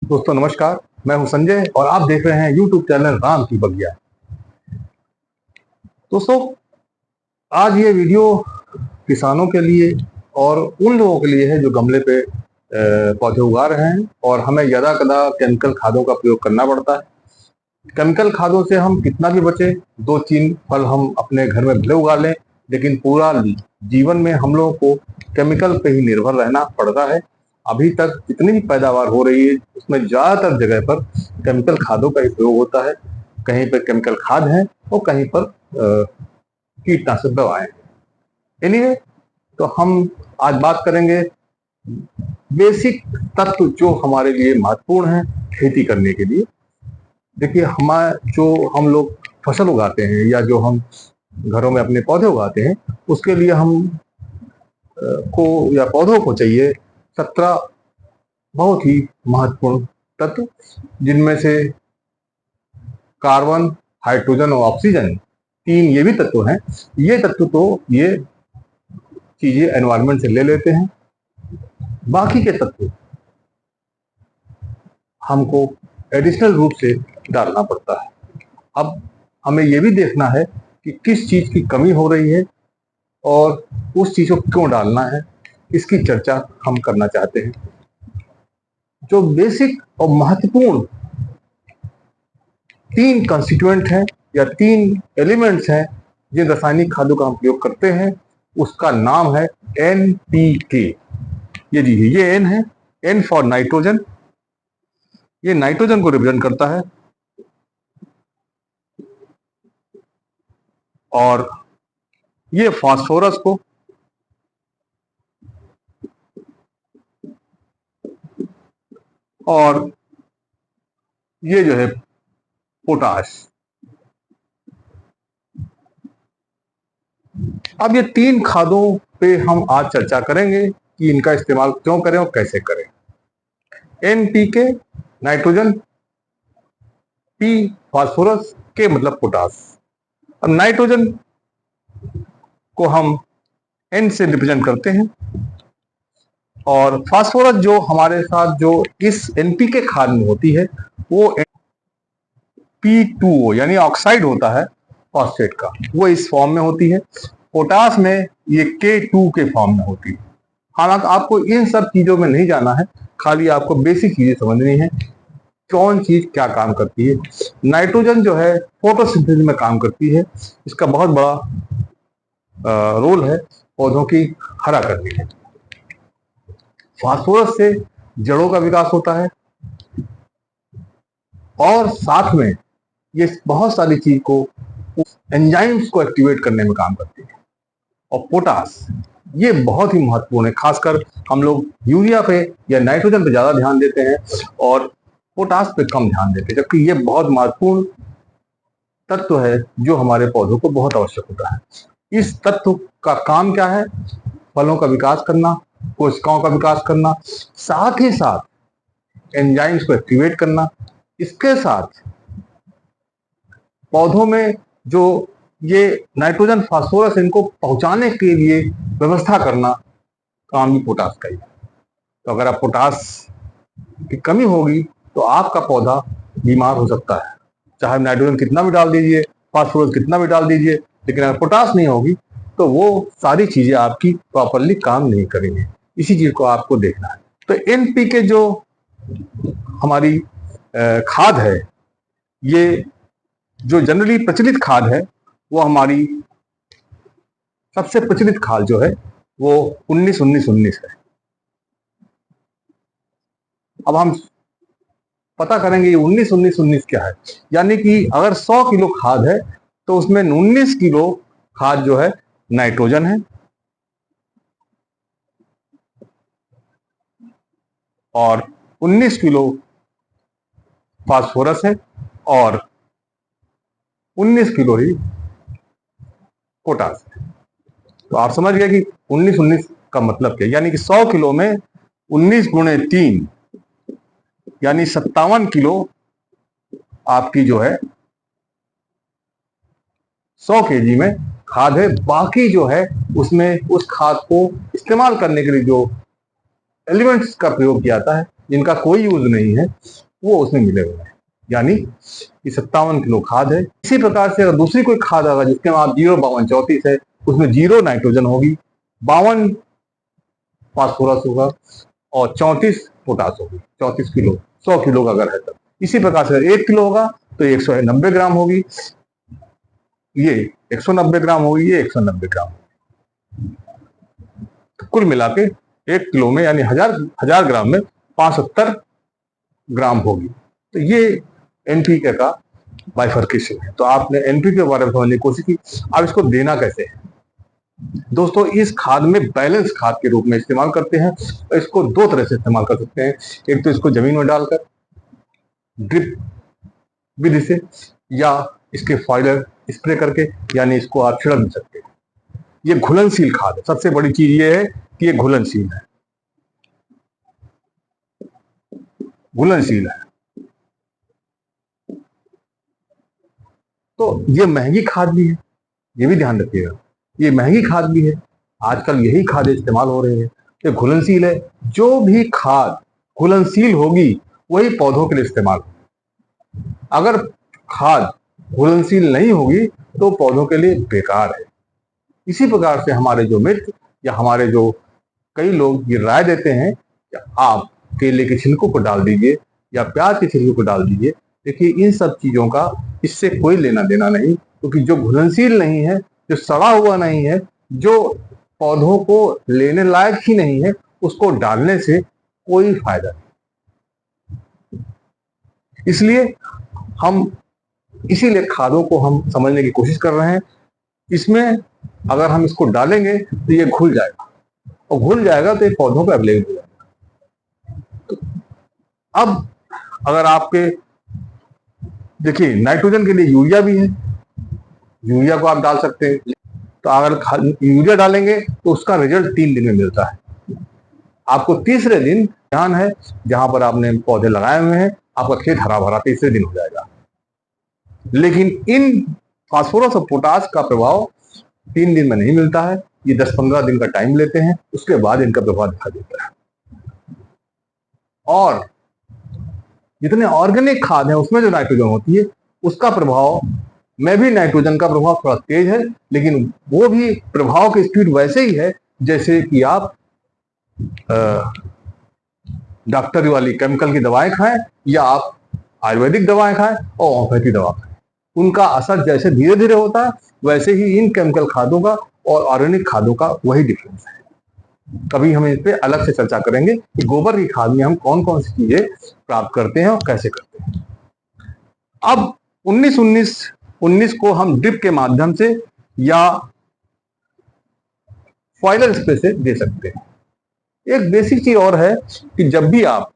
दोस्तों नमस्कार, मैं हूं संजय और आप देख रहे हैं यूट्यूब चैनल राम की बगिया। दोस्तों, आज ये वीडियो किसानों के लिए और उन लोगों के लिए है जो गमले पे पौधे उगा रहे हैं और हमें ज्यादा कदा केमिकल खादों का प्रयोग करना पड़ता है। केमिकल खादों से हम कितना भी बचे, 2-3 फल हम अपने घर में भले उगा लें, लेकिन पूरा जीवन में हम लोगों को केमिकल पे ही निर्भर रहना पड़ता है। अभी तक जितनी भी पैदावार हो रही है उसमें ज्यादातर जगह पर केमिकल खादों का प्रयोग होता है। कहीं पर केमिकल खाद है और कहीं पर कीटनाशक दवाएं। एनीवे, तो हम आज बात करेंगे बेसिक तत्व जो हमारे लिए महत्वपूर्ण है खेती करने के लिए। देखिए, हम लोग फसल उगाते हैं या जो हम घरों में अपने पौधे उगाते हैं, उसके लिए हम को या पौधों को चाहिए 17 बहुत ही महत्वपूर्ण तत्व, जिनमें से कार्बन, हाइड्रोजन और ऑक्सीजन, 3 ये भी तत्व हैं। ये तत्व तो ये चीजें एनवायरनमेंट से ले लेते हैं, बाकी के तत्व हमको एडिशनल रूप से डालना पड़ता है। अब हमें ये भी देखना है कि किस चीज की कमी हो रही है और उस चीज को क्यों डालना है, इसकी चर्चा हम करना चाहते हैं। जो बेसिक और महत्वपूर्ण 3 कंस्टिट्यूएंट हैं या 3 एलिमेंट्स हैं जिन रासायनिक खादों का हम प्रयोग करते हैं, उसका नाम है NPK। ये जी, ये N है, N फॉर नाइट्रोजन। ये नाइट्रोजन को रिप्रेजेंट करता है और ये फास्फोरस को, और ये जो है पोटाश। अब ये 3 खादों पे हम आज चर्चा करेंगे कि इनका इस्तेमाल क्यों करें और कैसे करें। NPK nitrogen, P phosphorus, K मतलब पोटाश। अब नाइट्रोजन को हम N से रिप्रेजेंट करते हैं और फास्फोरस जो हमारे साथ जो इस NPK खाद में होती है वो P2O यानी ऑक्साइड होता है फॉस्फेट का, वो इस फॉर्म में होती है। पोटाश में ये K2 के फॉर्म में होती है। हालांकि आपको इन सब चीजों में नहीं जाना है, खाली आपको बेसिक चीजें समझनी है, कौन चीज क्या काम करती है। नाइट्रोजन जो है फोटोसिंथेसिस में काम करती है, इसका बहुत बड़ा रोल है पौधों की हरा करने में। फास्फोरस से जड़ों का विकास होता है और साथ में ये बहुत सारी चीज को, एंजाइम्स को एक्टिवेट करने में काम करती है। और पोटाश ये बहुत ही महत्वपूर्ण है, खासकर हम लोग यूरिया पे या नाइट्रोजन पे ज्यादा ध्यान देते हैं और पोटाश पे कम ध्यान देते हैं, जबकि ये बहुत महत्वपूर्ण तत्व है जो हमारे पौधों को बहुत आवश्यक होता है। इस तत्व का काम क्या है? फलों का विकास करना, कोशिकाओं का विकास करना, साथ ही साथ एंजाइम्स को एक्टिवेट करना। इसके साथ पौधों में जो ये नाइट्रोजन, फास्फोरस, इनको पहुंचाने के लिए व्यवस्था करना, काम भी पोटाश का ही है। तो अगर आप पोटाश की कमी होगी तो आपका पौधा बीमार हो सकता है। चाहे नाइट्रोजन कितना भी डाल दीजिए, फास्फोरस कितना भी डाल दीजिए, लेकिन अगर पोटाश नहीं होगी तो वो सारी चीजें आपकी प्रॉपरली काम नहीं करेंगे। इसी चीज को आपको देखना है। तो NPK जो हमारी खाद है, ये जो जनरली प्रचलित खाद है, वो हमारी सबसे प्रचलित खाद जो है वो 19-19-19 है। अब हम पता करेंगे ये 19-19-19 क्या है। यानी कि अगर 100 किलो खाद है तो उसमें 19 किलो खाद जो है नाइट्रोजन है और 19 किलो फास्फोरस है और 19 किलो ही पोटाश है। तो आप समझ गए कि 19-19 का मतलब क्या, यानी कि 100 किलो में 19 गुणे 3 यानी 57 किलो आपकी जो है 100 केजी में खाद है। बाकी जो है उसमें उस खाद को इस्तेमाल करने के लिए जो एलिमेंट्स का प्रयोग किया जाता है जिनका कोई यूज नहीं है, वो उसमें मिले हुए हैं, यानी ये 57 किलो खाद है। इसी प्रकार से अगर दूसरी कोई खाद होगा जिसके नाम 05234 है, उसमें 0 नाइट्रोजन होगी, 52 फास्फोरस होगा और 34 पोटास होगी। 34 किलो 100 किलो का अगर है तो इसी प्रकार से 1 किलो होगा तो 190 ग्राम होगी, ये 190 ग्राम होगी, ये 190 ग्राम होगी। तो कुल मिला के 1 किलो में यानी हजार ग्राम में 75 ग्राम होगी। तो ये एनपीके का बाइफर्केशन है। तो आपने एनपीके के बारे में समझने की कोशिश की। अब इसको देना कैसे है दोस्तों, इस खाद में बैलेंस खाद के रूप में इस्तेमाल करते हैं। इसको दो तरह से इस्तेमाल कर सकते हैं, एक तो इसको जमीन में डालकर ड्रिप विधि से, या इसके फॉइलर स्प्रे करके, यानी इसको आप छिड़क भी सकते हैं। ये घुलनशील खाद है। सबसे बड़ी चीज ये है कि ये घुलनशील है, घुलनशील है। तो ये महंगी खाद भी है, ये भी ध्यान रखिएगा, ये महंगी खाद भी है। आजकल यही खाद इस्तेमाल हो रहे हैं। ये घुलनशील है। जो भी खाद घुलनशील होगी वही पौधों के लिए इस्तेमाल होगी। अगर खाद घुलनशील नहीं होगी तो पौधों के लिए बेकार है। इसी प्रकार से हमारे जो मित्र या हमारे जो कई लोग ये राय देते हैं कि आप केले के छिलकों को डाल दीजिए या प्याज के छिलकों को डाल दीजिए। देखिए, इन सब चीजों का इससे कोई लेना देना नहीं, क्योंकि जो घुलनशील नहीं है, जो सड़ा हुआ नहीं है, जो पौधों को लेने लायक ही नहीं है, उसको डालने से कोई फायदा नहीं। इसलिए इसीलिए खादों को हम समझने की कोशिश कर रहे हैं। इसमें अगर हम इसको डालेंगे तो ये घुल जाएगा, और घुल जाएगा तो ये पौधों पर अवेलेबल हो जाएगा। तो अब अगर आपके देखिए, नाइट्रोजन के लिए यूरिया भी है, यूरिया को आप डाल सकते हैं। तो अगर यूरिया डालेंगे तो उसका रिजल्ट 3 दिन में मिलता है। आपको तीसरे दिन ध्यान है, जहां पर आपने पौधे लगाए हुए हैं, आपका खेत हरा भरा तीसरे दिन हो जाएगा। लेकिन इन फास्फोरस और पोटास का प्रभाव 3 दिन में नहीं मिलता है, ये 10-15 दिन का टाइम लेते हैं, उसके बाद इनका प्रभाव दिखा देता है। और जितने ऑर्गेनिक खाद है उसमें जो नाइट्रोजन होती है, उसका प्रभाव में भी नाइट्रोजन का प्रभाव थोड़ा तेज है, लेकिन वो भी प्रभाव की स्पीड वैसे ही है जैसे कि आप डॉक्टर वाली केमिकल की दवाएं खाएं या आप आयुर्वेदिक दवाएं खाएं और होम्योपैथी दवा खाएं। उनका असर जैसे धीरे धीरे होता है, वैसे ही इन केमिकल खादों का और ऑर्गेनिक खादों का वही डिफरेंस है। कभी हम इस पे अलग से चर्चा करेंगे कि गोबर की खाद में हम कौन कौन सी चीजें प्राप्त करते हैं और कैसे करते हैं। अब 19-19 को हम ड्रिप के माध्यम से या फॉइलर स्प्रे से दे सकते हैं। एक बेसिक चीज और है कि जब भी आप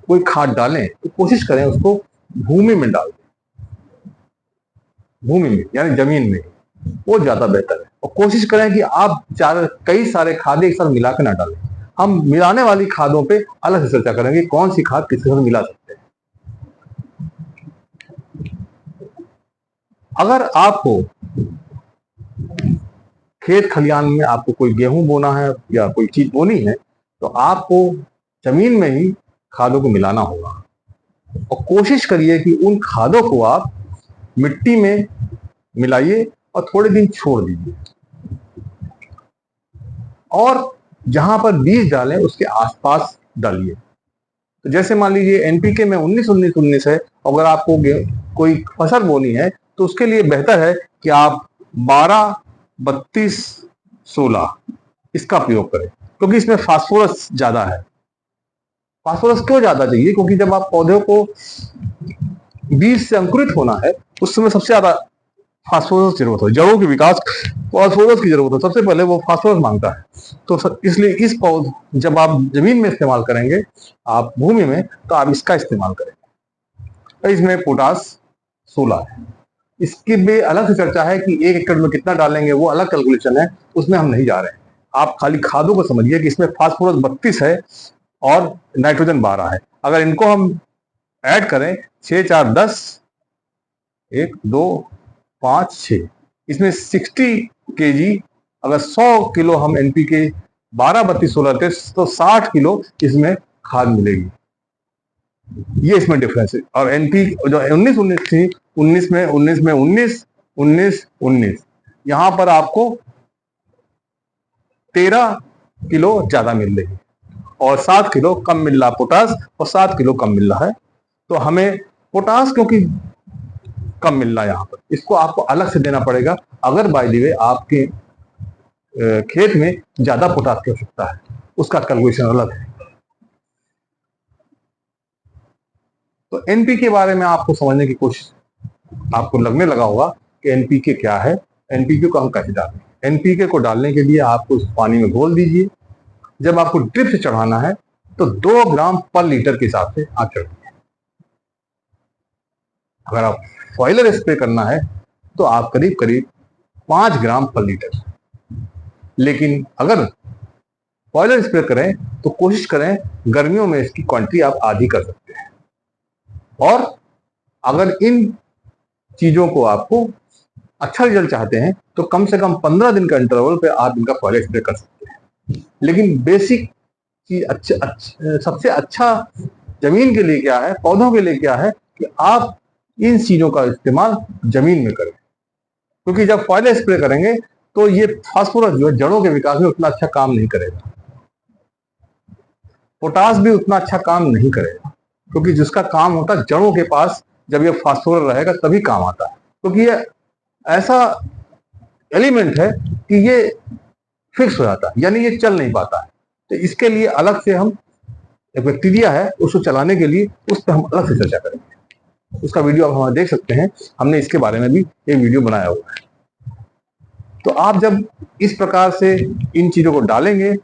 कोई खाद डालें तो कोशिश करें उसको भूमि में डाल दें, भूमि में यानी जमीन में, वो ज्यादा बेहतर है। और कोशिश करें कि आप कई सारे खाद एक साथ मिला के ना डालें। हम मिलाने वाली खादों पे अलग से चर्चा करेंगे, कौन सी खाद किसके साथ मिला सकते हैं। अगर आपको खेत खलियान में आपको कोई गेहूं बोना है या कोई चीज बोनी है, तो आपको जमीन में ही खादों को मिलाना होगा। और कोशिश करिए कि उन खादों को आप मिट्टी में मिलाइए और थोड़े दिन छोड़ दीजिए, और जहां पर बीज डालें उसके आसपास डालिए। तो जैसे मान लीजिए एनपीके में 19-19-19 है, अगर आपको कोई फसल बोनी है तो उसके लिए बेहतर है कि आप 12-32-16 इसका प्रयोग करें, क्योंकि इसमें फास्फोरस ज्यादा है। फास्फोरस क्यों ज्यादा चाहिए? क्योंकि जब आप पौधे को बीज से अंकुरित होना है उस समय सबसे ज्यादा फास्फोरस की जरूरत है। जड़ों के विकास फास्फोरस की जरूरत है, सबसे पहले वो फास्फोरस मांगता है। तो इसलिए इस पौध जब आप जमीन में इस्तेमाल करेंगे, आप भूमि में, तो आप इसका इस्तेमाल करेंगे। तो इसमें पोटास 16 है। इसकी भी अलग से चर्चा है कि 1 एकड़ में कितना डालेंगे, वो अलग कैलकुलेशन है, उसमें हम नहीं जा रहे हैं। आप खाली खादों को समझिए कि इसमें फास्फोरस 32 है और नाइट्रोजन 12 है। अगर इनको हम ऐड करें 6-4-10, 1-2-5-6, इसमें 60 kg, अगर 100 किलो हम एनपीके 12, 32, 16, 33 तो 60 किलो इसमें खाद मिलेगी। ये इसमें डिफरेंस है। और एनपी जो 19 19 थी, 19 में 19 में 19 19 19, यहां पर आपको 13 किलो ज्यादा मिल रही है और 7 किलो कम मिल रहा पोटास, और 7 किलो कम मिल रहा है। तो हमें पोटास क्योंकि कम मिल रहा है यहां पर, इसको आपको अलग से देना पड़ेगा। अगर बाय द वे आपके खेत में ज्यादा पोटास की आवश्यकता है, उसका कैलकुलेशन अलग है। तो एनपीके के बारे में आपको समझने की कोशिश, आपको लगने लगा होगा कि एनपीके क्या है, एनपीके को हम कैसे डालें। एनपीके को डालने के लिए आपको उस पानी में घोल दीजिए। जब आपको ड्रिप से चढ़ाना है तो 2 ग्राम पर लीटर के हिसाब से आप चढ़ाइए। अगर आप फॉइलर स्प्रे करना है तो आप करीब करीब 5 ग्राम पर लीटर। लेकिन अगर फॉइलर स्प्रे करें तो कोशिश करें गर्मियों में इसकी क्वांटिटी आप आधी कर सकते हैं। और अगर इन चीजों को आपको अच्छा रिजल्ट चाहते हैं तो कम से कम 15 दिन का इंटरवल पे आप इनका फॉइलर स्प्रे कर सकते हैं। लेकिन बेसिक चीज सबसे अच्छा जमीन के लिए क्या है, पौधों के लिए क्या है कि आप इन चीजों का इस्तेमाल जमीन में करें। क्योंकि जब फॉइलर स्प्रे करेंगे तो ये फास्फोरस जो है जड़ों के विकास में उतना अच्छा काम नहीं करेगा, पोटास भी उतना अच्छा काम नहीं करेगा। क्योंकि जिसका काम होता है जड़ों के पास, जब ये फास्फोरस रहेगा तभी काम आता है। क्योंकि ये ऐसा एलिमेंट है कि ये फिक्स हो जाता है, यानी ये चल नहीं पाता है। तो इसके लिए अलग से हम, एक बैक्टीरिया है उसको चलाने के लिए, उस पर हम अलग से चर्चा करेंगे। उसका वीडियो आप हमारे देख सकते हैं, हमने इसके बारे में भी एक वीडियो बनाया हुआ है। तो आप जब इस प्रकार से इन चीजों को डालेंगे,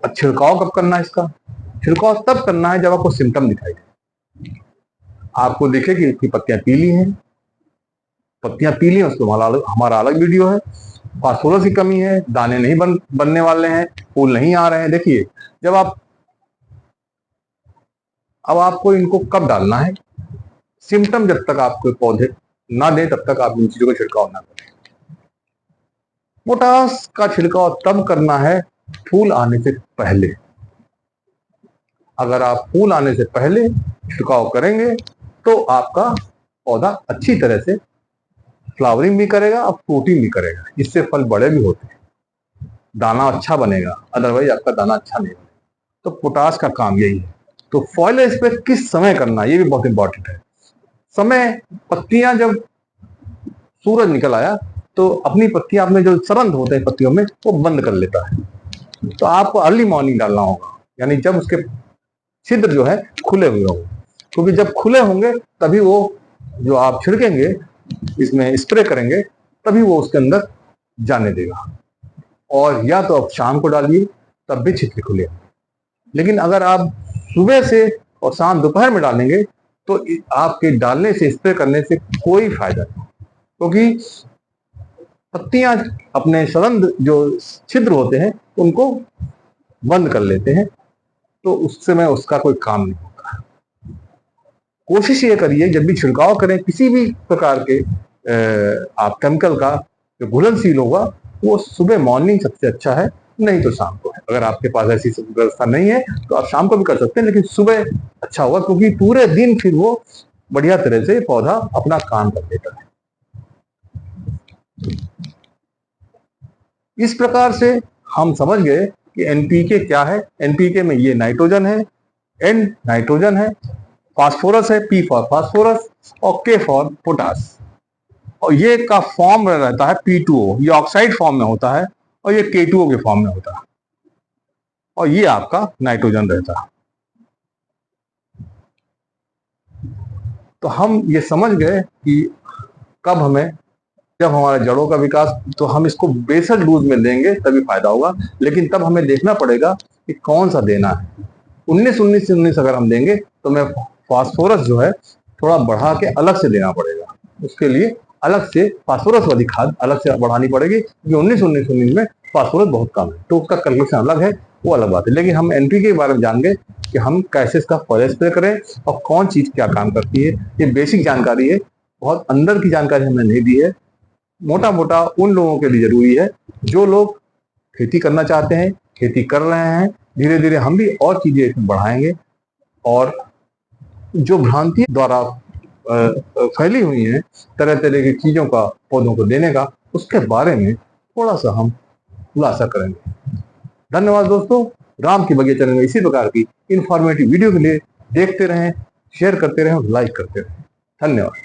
छिड़काव कब करना है इसका? छिड़काव तब करना है जब आपको सिम्टम दिखाई दे। आपको दिखे कि इसकी पत्तियां पीली हैं, पत्तियां पीली हैं, उसको हमारा अलग वीडियो है। फास्फोरस की कमी है, दाने नहीं बनने वाले हैं, फूल नहीं आ रहे हैं। देखिए, जब अब आपको इनको कब डालना है? सिम्टम जब तक आपको पौधे ना दे तब तक आप इन चीजों का छिड़काव ना करें। पोटास का छिड़काव तब करना है फूल आने से पहले। अगर आप फूल आने से पहले छिड़काव करेंगे तो आपका पौधा अच्छी तरह से फ्लावरिंग भी करेगा और फ्रूटिंग भी करेगा। इससे फल बड़े भी होते हैं, दाना अच्छा बनेगा। अदरवाइज आपका दाना अच्छा नहीं बनेगा। तो पोटास का काम यही है। तो फॉइलर स्प्रे किस समय करना है ये भी बहुत इंपॉर्टेंट है। समय, पत्तियां जब सूरज निकल आया तो अपनी पत्तियां, अपने जो सरंध होते हैं पत्तियों में, वो बंद कर लेता है। तो आपको अर्ली मॉर्निंग डालना होगा, यानी जब उसके छिद्र जो है खुले हुए होंगे। क्योंकि जब खुले होंगे तभी वो जो आप छिड़केंगे, इसमें स्प्रे करेंगे, तभी वो उसके अंदर जाने देगा। और या तो आप शाम को डालिए तब भी छिद्र खुले होंगे। लेकिन अगर आप सुबह से और शाम दोपहर में डालेंगे तो आपके डालने से, स्प्रे करने से कोई फायदा नहीं। क्योंकि पत्तियां अपने सरंध जो छिद्र होते हैं उनको बंद कर लेते हैं, तो उस समय उसका कोई काम नहीं होता। कोशिश ये करिए जब भी छिड़काव करें किसी भी प्रकार के आप केमिकल का, जो घुलनशील होगा, वो सुबह मॉर्निंग सबसे अच्छा है, नहीं तो शाम को है। अगर आपके पास ऐसी व्यवस्था नहीं है तो आप शाम को भी कर सकते हैं, लेकिन सुबह अच्छा होगा। क्योंकि पूरे दिन फिर वो बढ़िया तरह से पौधा अपना काम कर देता है। इस प्रकार से हम समझ गए कि एनपीके क्या है। एनपीके में ये नाइट्रोजन है, एन नाइट्रोजन है, फास्फोरस है, पी फॉर फास्फोरस और के फॉर पोटास। और ये का फॉर्म रहता है P2O, ये ऑक्साइड फॉर्म में होता है, और ये K2O के फॉर्म में होता है, और ये आपका नाइट्रोजन रहता है। तो हम ये समझ गए कि कब हमें, जब हमारे जड़ों का विकास, तो हम इसको बेसल डोज में देंगे तभी फायदा होगा। लेकिन तब हमें देखना पड़ेगा कि कौन सा देना है। 19-19-19 अगर हम देंगे तो मैं फास्फोरस जो है थोड़ा बढ़ा के अलग से देना पड़ेगा। उसके लिए अलग से फास्फोरस वाली खाद अलग से बढ़ानी पड़ेगी, क्योंकि 19-19-19 में फास्फोरस बहुत कम है, तो उसका कैलकुलेशन अलग है, वो अलग बात है। लेकिन हम एनपीके के बारे में जान गए कि हम कैसे इसका फॉइलर स्प्रे करें और कौन चीज क्या काम करती है। ये बेसिक जानकारी है, बहुत अंदर की जानकारी हमने नहीं दी है। मोटा मोटा उन लोगों के लिए जरूरी है जो लोग खेती करना चाहते हैं, खेती कर रहे हैं। धीरे धीरे हम भी और चीजें इसमें बढ़ाएंगे और जो भ्रांति द्वारा फैली हुई हैं तरह तरह की चीजों का पौधों को देने का, उसके बारे में थोड़ा सा हम खुलासा करेंगे। धन्यवाद दोस्तों। राम की बगिया चैनल में इसी प्रकार की इंफॉर्मेटिव वीडियो के लिए देखते रहें, शेयर करते रहें और लाइक करते रहें। धन्यवाद।